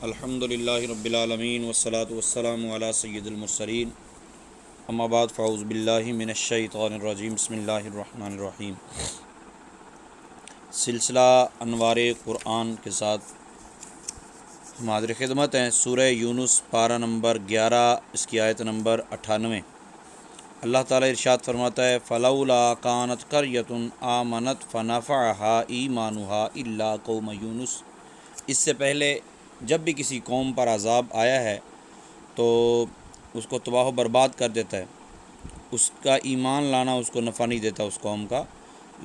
الحمدللہ رب العالمین والصلاة والسلام علی سید المرسلین اما بعد فاعوذ باللہ من الشیطان الرجیم بسم اللہ الرحمن الرحیم۔ سلسلہ انوار قرآن کے ساتھ ہم حاضر خدمت ہیں۔ سورہ یونس پارہ نمبر 11، اس کی آیت نمبر 98۔ اللہ تعالیٰ ارشاد فرماتا ہے فلولا کانت قریۃ آمنت فنفعها ایمانها الا قوم یونس۔ اس سے پہلے جب بھی کسی قوم پر عذاب آیا ہے تو اس کو تباہ و برباد کر دیتا ہے، اس کا ایمان لانا اس کو نفع نہیں دیتا اس قوم کا،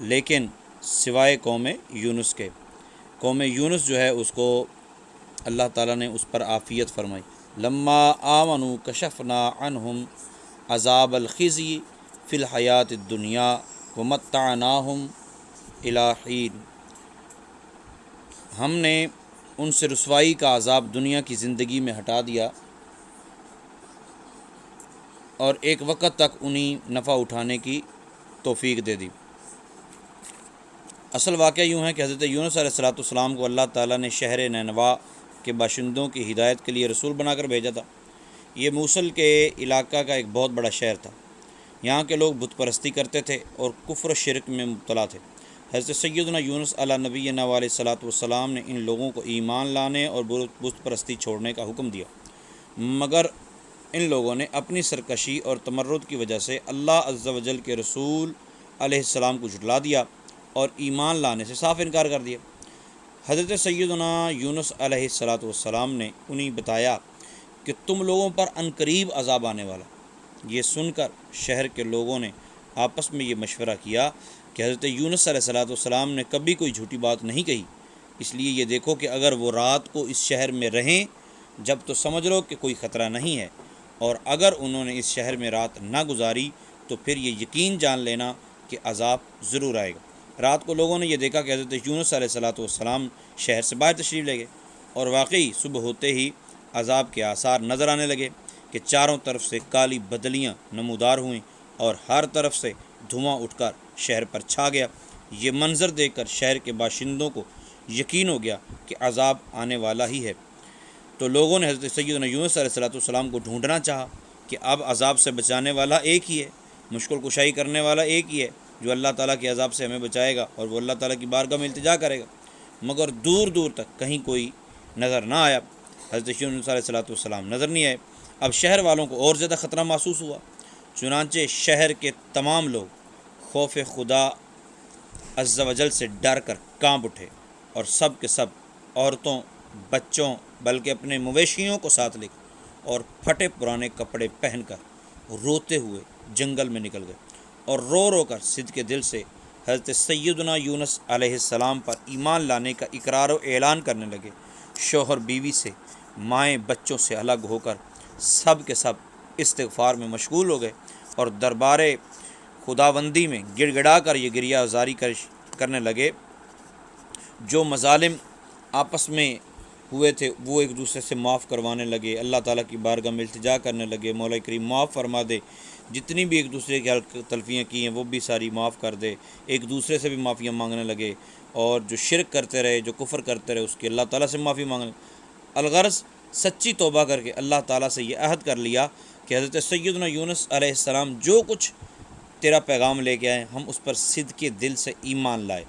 لیکن سوائے قوم یونس کے۔ قوم یونس جو ہے اس کو اللہ تعالیٰ نے اس پر عافیت فرمائی۔ لما آمنوا کشفنا عنہم عذاب الخزی فی الحیات الدنیا ومتعناہم الی حین۔ ہم نے ان سے رسوائی کا عذاب دنیا کی زندگی میں ہٹا دیا اور ایک وقت تک انہیں نفع اٹھانے کی توفیق دے دی۔ اصل واقعہ یوں ہے کہ حضرت یونس علیہ السلام کو اللہ تعالیٰ نے شہر نینوا کے باشندوں کی ہدایت کے لیے رسول بنا کر بھیجا تھا۔ یہ موصل کے علاقہ کا ایک بہت بڑا شہر تھا۔ یہاں کے لوگ بت پرستی کرتے تھے اور کفر و شرک میں مبتلا تھے۔ حضرت سیدنا یونس علیہ نبینا علیہ الصلوۃ والسلام نے ان لوگوں کو ایمان لانے اور بت پرستی چھوڑنے کا حکم دیا، مگر ان لوگوں نے اپنی سرکشی اور تمرد کی وجہ سے اللہ عز و جل کے رسول علیہ السلام کو جھٹلا دیا اور ایمان لانے سے صاف انکار کر دیا۔ حضرت سیدنا یونس علیہ الصلوۃ والسلام نے انہیں بتایا کہ تم لوگوں پر عنقریب عذاب آنے والا۔ یہ سن کر شہر کے لوگوں نے آپس میں یہ مشورہ کیا کہ حضرت یونس علیہ السلام نے کبھی کوئی جھوٹی بات نہیں کہی، اس لیے یہ دیکھو کہ اگر وہ رات کو اس شہر میں رہیں جب تو سمجھ لو کہ کوئی خطرہ نہیں ہے، اور اگر انہوں نے اس شہر میں رات نہ گزاری تو پھر یہ یقین جان لینا کہ عذاب ضرور آئے گا۔ رات کو لوگوں نے یہ دیکھا کہ حضرت یونس علیہ السلام شہر سے باہر تشریف لے گئے، اور واقعی صبح ہوتے ہی عذاب کے آثار نظر آنے لگے کہ چاروں طرف سے کالی بدلیاں نمودار ہوئیں اور ہر طرف سے دھواں اٹھ کر شہر پر چھا گیا۔ یہ منظر دیکھ کر شہر کے باشندوں کو یقین ہو گیا کہ عذاب آنے والا ہی ہے، تو لوگوں نے حضرت سیدنا یونس علیہ السلام کو ڈھونڈنا چاہا کہ اب عذاب سے بچانے والا ایک ہی ہے، مشکل کشائی کرنے والا ایک ہی ہے جو اللہ تعالیٰ کے عذاب سے ہمیں بچائے گا، اور وہ اللہ تعالیٰ کی بارگاہ میں التجا کرے گا، مگر دور دور تک کہیں کوئی نظر نہ آیا۔ حضرت یونس علیہ السلام نظر نہیں آئے۔ اب شہر والوں کو اور زیادہ خطرہ محسوس ہوا، چنانچہ شہر کے تمام لوگ خوف خدا عز و جل سے ڈر کر کانپ اٹھے، اور سب کے سب عورتوں، بچوں، بلکہ اپنے مویشیوں کو ساتھ لے کر اور پھٹے پرانے کپڑے پہن کر روتے ہوئے جنگل میں نکل گئے، اور رو رو کر صدق دل سے حضرت سیدنا یونس علیہ السلام پر ایمان لانے کا اقرار و اعلان کرنے لگے۔ شوہر بیوی سے، مائیں بچوں سے الگ ہو کر سب کے سب استغفار میں مشغول ہو گئے، اور دربار خداوندی میں گڑ گڑا کر یہ گریہ زاری کرنے لگے۔ جو مظالم آپس میں ہوئے تھے وہ ایک دوسرے سے معاف کروانے لگے، اللہ تعالیٰ کی بارگاہ میں التجا کرنے لگے، مولا کریم معاف فرما دے، جتنی بھی ایک دوسرے کی تلفیاں کی ہیں وہ بھی ساری معاف کر دے۔ ایک دوسرے سے بھی معافیاں مانگنے لگے، اور جو شرک کرتے رہے، جو کفر کرتے رہے، اس کی اللہ تعالیٰ سے معافی مانگنے، الغرض سچی توبہ کر کے اللہ تعالیٰ سے یہ عہد کر لیا کہ حضرت سیدنا یونس علیہ السلام جو کچھ تیرا پیغام لے کے آئے ہم اس پر صدق دل سے ایمان لائے۔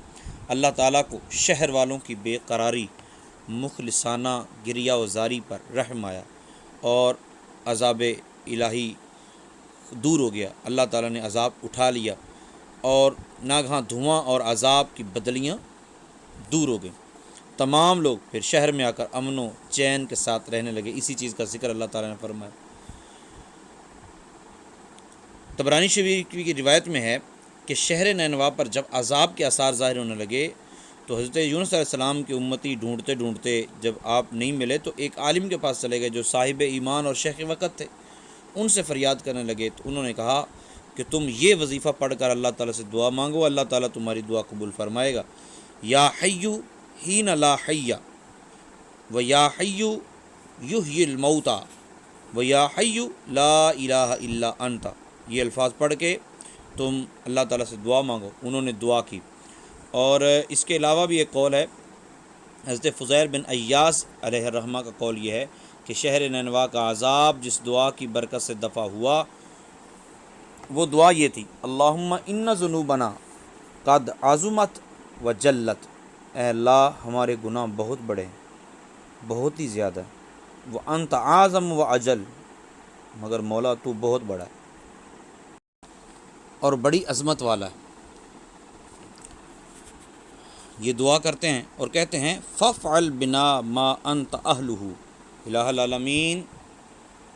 اللہ تعالیٰ کو شہر والوں کی بے قراری، مخلصانہ گریہ و زاری پر رحم آیا، اور عذاب الہی دور ہو گیا۔ اللہ تعالیٰ نے عذاب اٹھا لیا، اور ناگہاں دھواں اور عذاب کی بدلیاں دور ہو گئیں۔ تمام لوگ پھر شہر میں آ کر امن و چین کے ساتھ رہنے لگے۔ اسی چیز کا ذکر اللہ تعالیٰ نے فرمایا۔ طبرانی شریف کی روایت میں ہے کہ شہر نینوا پر جب عذاب کے آثار ظاہر ہونے لگے تو حضرت یونس علیہ السلام کے امتی ڈھونڈتے ڈھونڈتے جب آپ نہیں ملے تو ایک عالم کے پاس چلے گئے جو صاحب ایمان اور شیخ وقت تھے۔ ان سے فریاد کرنے لگے تو انہوں نے کہا کہ تم یہ وظیفہ پڑھ کر اللہ تعالیٰ سے دعا مانگو، اللہ تعالیٰ تمہاری دعا قبول فرمائے گا۔ یا حیّ حین لا حیّ و یا حیّ یحیی الموتیٰ و یا حیّ لا الہ الا انت، یہ الفاظ پڑھ کے تم اللہ تعالیٰ سے دعا مانگو۔ انہوں نے دعا کی، اور اس کے علاوہ بھی ایک قول ہے حضرت فضیل بن ایاس علیہ الرحمہ کا قول یہ ہے کہ شہر نینوا کا عذاب جس دعا کی برکت سے دفع ہوا وہ دعا یہ تھی، اللہم ان ذنوبنا قد عظمت و جلت، اے اللہ ہمارے گناہ بہت بڑے ہیں، بہت ہی زیادہ ہیں، وہ انت اعظم و اجل، مگر مولا تو بہت بڑا ہے اور بڑی عظمت والا ہے۔ یہ دعا کرتے ہیں اور کہتے ہیں فافعل بنا ما انت اہلہ، الہ العالمین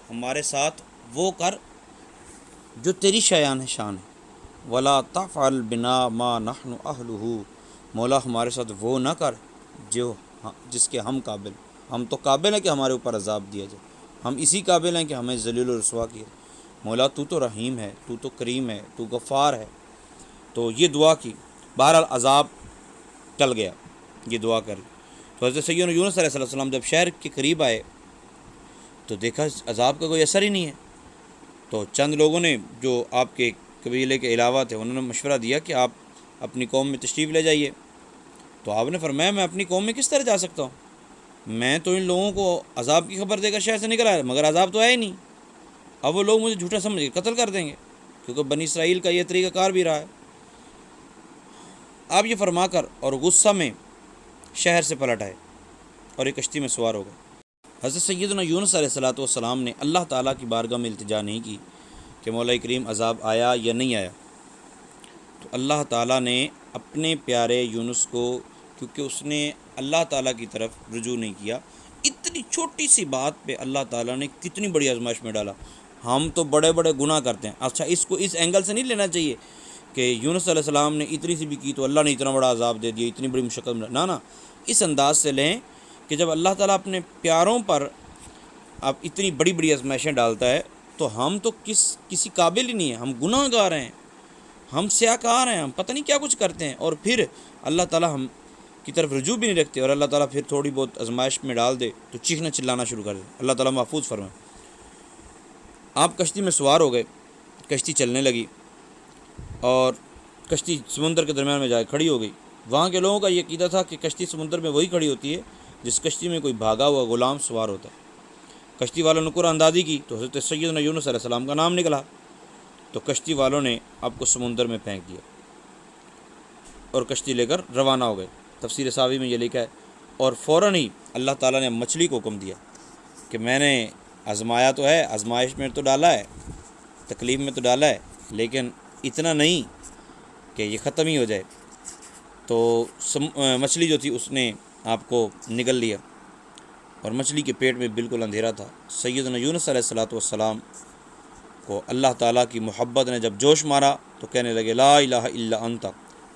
ہمارے ساتھ وہ کر جو تیری شایان شان ہے، ولا تفعل بنا ما نحن اہلہ، مولا ہمارے ساتھ وہ نہ کر جو جس کے ہم قابل، ہم تو قابل ہیں کہ ہمارے اوپر عذاب دیا جائے، ہم اسی قابل ہیں کہ ہمیں ذلیل و رسوا کیا، مولا تو تو رحیم ہے، تو تو کریم ہے، تو غفار ہے۔ تو یہ دعا کی، بہرحال عذاب ٹل گیا، یہ دعا کر لی۔ تو حضرت سیدنا یونس علیہ السلام جب شہر کے قریب آئے تو دیکھا عذاب کا کوئی اثر ہی نہیں ہے، تو چند لوگوں نے جو آپ کے قبیلے کے علاوہ تھے انہوں نے مشورہ دیا کہ آپ اپنی قوم میں تشریف لے جائیے۔ تو آپ نے فرمایا میں اپنی قوم میں کس طرح جا سکتا ہوں، میں تو ان لوگوں کو عذاب کی خبر دے کر شہر سے نکل آیا مگر عذاب تو ہے ہی نہیں، اب وہ لوگ مجھے جھوٹا سمجھ کے قتل کر دیں گے، کیونکہ بنی اسرائیل کا یہ طریقہ کار بھی رہا ہے۔ آپ یہ فرما کر اور غصہ میں شہر سے پلٹ آئے اور ایک کشتی میں سوار ہو گئے۔ حضرت سیدنا یونس علیہ السلام نے اللہ تعالیٰ کی بارگاہ میں التجا نہیں کی کہ مولا کریم عذاب آیا یا نہیں آیا، تو اللہ تعالیٰ نے اپنے پیارے یونس کو، کیونکہ اس نے اللہ تعالیٰ کی طرف رجوع نہیں کیا، اتنی چھوٹی سی بات پہ اللہ تعالیٰ نے کتنی بڑی آزمائش میں ڈالا۔ ہم تو بڑے بڑے گناہ کرتے ہیں، اچھا اس کو اس اینگل سے نہیں لینا چاہیے کہ یونس علیہ السلام نے اتنی سی بھی کی تو اللہ نے اتنا بڑا عذاب دے دیا، اتنی بڑی مشقت میں، نہ اس انداز سے لیں کہ جب اللہ تعالیٰ اپنے پیاروں پر اب اتنی بڑی بڑی آزمائشیں ڈالتا ہے تو ہم تو کسی قابل ہی نہیں ہیں، ہم گناہ گار ہیں، ہم سیاہ کار ہیں، ہم پتہ نہیں کیا کچھ کرتے ہیں، اور پھر اللہ تعالیٰ ہم کی طرف رجوع بھی نہیں رکھتے، اور اللہ تعالیٰ پھر تھوڑی بہت آزمائش میں ڈال دے تو چیخنا چلانا شروع کر دے۔ اللہ تعالیٰ محفوظ فرمائے۔ آپ کشتی میں سوار ہو گئے، کشتی چلنے لگی اور کشتی سمندر کے درمیان میں جا کے کھڑی ہو گئی۔ وہاں کے لوگوں کا یہ عقیدہ تھا کہ کشتی سمندر میں وہی کھڑی ہوتی ہے جس کشتی میں کوئی بھاگا ہوا غلام سوار ہوتا ہے۔ کشتی والوں نے قرآن اندازی کی تو حضرت سیدنا یونس علیہ السلام کا نام نکلا، تو کشتی والوں نے آپ کو سمندر میں پھینک دیا اور کشتی لے کر روانہ ہو گئے۔ تفسیر ساوی میں یہ لکھا ہے، اور فوراً ہی اللہ تعالیٰ نے مچھلی کو حکم دیا کہ میں نے آزمایا تو ہے، آزمائش میں تو ڈالا ہے، تکلیف میں تو ڈالا ہے، لیکن اتنا نہیں کہ یہ ختم ہی ہو جائے۔ تو مچھلی جو تھی اس نے آپ کو نگل لیا اور مچھلی کے پیٹ میں بالکل اندھیرا تھا۔ سیدنا یونس علیہ السلام کو اللہ تعالیٰ کی محبت نے جب جوش مارا تو کہنے لگے لا الہ الا انت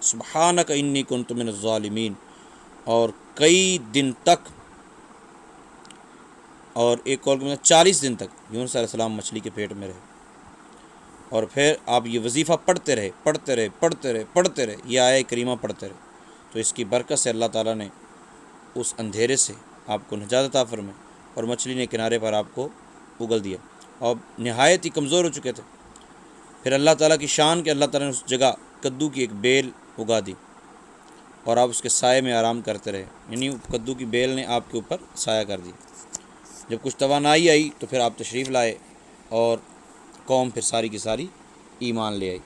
سبحانک انی کنت من الظالمین، اور کئی دن تک، اور ایک قول کے 40 دن تک یونس علیہ السلام مچھلی کے پیٹ میں رہے، اور پھر آپ یہ وظیفہ پڑھتے رہے، یہ آیہ کریمہ پڑھتے رہے، تو اس کی برکت سے اللہ تعالیٰ نے اس اندھیرے سے آپ کو نجات عطا فرمائی، اور مچھلی نے کنارے پر آپ کو اگل دیا، اور نہایت ہی کمزور ہو چکے تھے۔ پھر اللہ تعالیٰ کی شان کہ اللہ تعالیٰ نے اس جگہ کدو کی ایک بیل اگا دی اور آپ اس کے سائے میں آرام کرتے رہے، یعنی کدو کی بیل نے آپ کے اوپر سایہ کر دی۔ جب کچھ توانائی آئی تو پھر آپ تشریف لائے اور قوم پھر ساری کی ساری ایمان لے آئی۔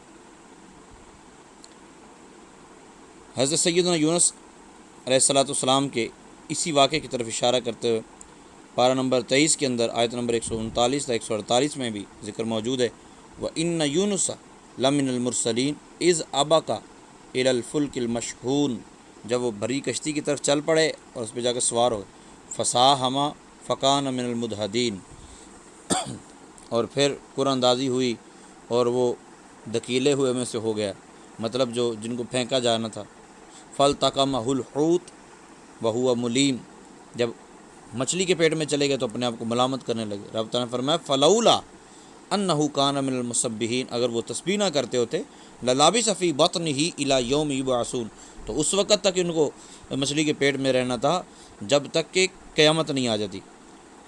حضرت سیدنا یونس علیہ السلام کے اسی واقعے کی طرف اشارہ کرتے ہوئے پارہ نمبر 23 کے اندر آیت نمبر 139 تا 148 میں بھی ذکر موجود ہے، وَإِنَّ يُونُسَ لَمِنَ الْمُرْسَلِينَ إِذْ أَبَقَ إِلَى الْفُلْكِ الْمَشْحُونِ، جب وہ بھری کشتی کی طرف چل پڑے اور اس پہ جا کے سوار ہوئے، فَسَاهَمَ فَكَانَ مِنَ الْمُدْحَضِينَ، اور پھر قرآن اندازی ہوئی اور وہ دکیلے ہوئے میں سے ہو گیا، مطلب جو جن کو پھینکا جانا تھا۔ فَالْتَقَمَهُ الْحُوتُ وَهُوَ مُلِيمٌ، جب مچھلی کے پیٹ میں چلے گئے تو اپنے آپ کو ملامت کرنے لگے۔ رب تعالیٰ نے فرمایا فَلَوْلَا أَنَّهُ كَانَ مِنَ الْمُسَبِّحِينَ، اگر وہ تسبیح نہ کرتے ہوتے لَلَابِثَ فِي بَطْنِهِ إِلَى يَوْمِ يُبْعَثُونَ، تو اس وقت تک ان کو مچھلی کے پیٹ میں رہنا تھا جب تک کہ قیامت نہیں آ جاتی۔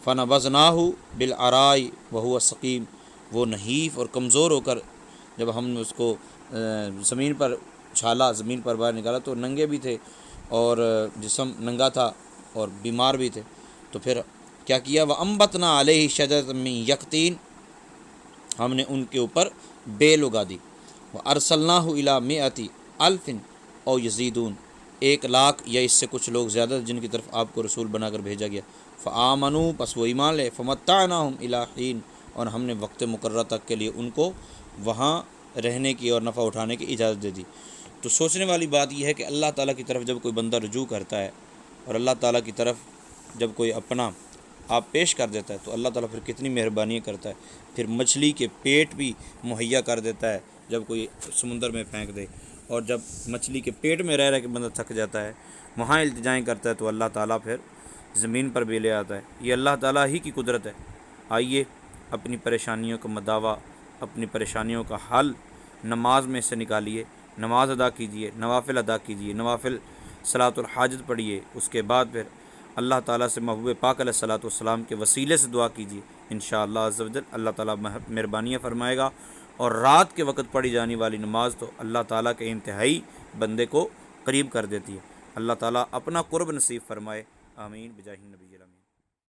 فَنَبَذْنَاهُ بِالْعَرَاءِ وَهُوَ سَقِيمٌ، وہ نحیف اور کمزور ہو کر جب ہم نے اس کو زمین پر چھالا، زمین پر باہر نکالا تو ننگے بھی تھے اور جسم ننگا تھا، اور بیمار بھی تھے، تو پھر کیا کیا، وَأَنبَتْنَا عَلَيْهِ شَجَرَةً مِّن یقطین، ہم نے ان کے اوپر بیل اگا دی، وَأَرْسَلْنَاهُ إِلَىٰ مِائَةِ أَلْفٍ أَوْ يَزِيدُونَ، 1,00,000 یا اس سے کچھ لوگ زیادہ جن کی طرف آپ کو رسول بنا کر بھیجا گیا، فآمنوا، پس وہ ایمان لے، فمتعناہم الی حین، اور ہم نے وقت مقررہ تک کے لیے ان کو وہاں رہنے کی اور نفع اٹھانے کی اجازت دے دی۔ تو سوچنے والی بات یہ ہے کہ اللہ تعالیٰ کی طرف جب کوئی بندہ رجوع کرتا ہے اور اللہ تعالیٰ کی طرف جب کوئی اپنا آپ پیش کر دیتا ہے تو اللہ تعالیٰ پھر کتنی مہربانیاں کرتا ہے، پھر مچھلی کے پیٹ بھی مہیا کر دیتا ہے جب کوئی سمندر میں پھینک دے، اور جب مچھلی کے پیٹ میں رہ کے بندہ تھک جاتا ہے، وہاں التجائیں کرتا ہے تو اللہ تعالیٰ پھر زمین پر بھی لے آتا ہے۔ یہ اللہ تعالیٰ ہی کی قدرت ہے۔ آئیے اپنی پریشانیوں کا مداوع، اپنی پریشانیوں کا حل نماز میں سے نکالیے، نماز ادا کیجیے، نوافل ادا کیجیے، نوافل صلاۃ الحاجت پڑھیے، اس کے بعد پھر اللہ تعالیٰ سے محبوب پاک علیہ الصلاۃ والسلام کے وسیلے سے دعا کیجیے، انشاءاللہ عز و جل اللہ تعالیٰ مہربانیاں فرمائے گا۔ اور رات کے وقت پڑھی جانے والی نماز تو اللہ تعالیٰ کے انتہائی بندے کو قریب کر دیتی ہے۔ اللہ تعالیٰ اپنا قرب نصیب فرمائے، آمین بجاہ النبی الامین۔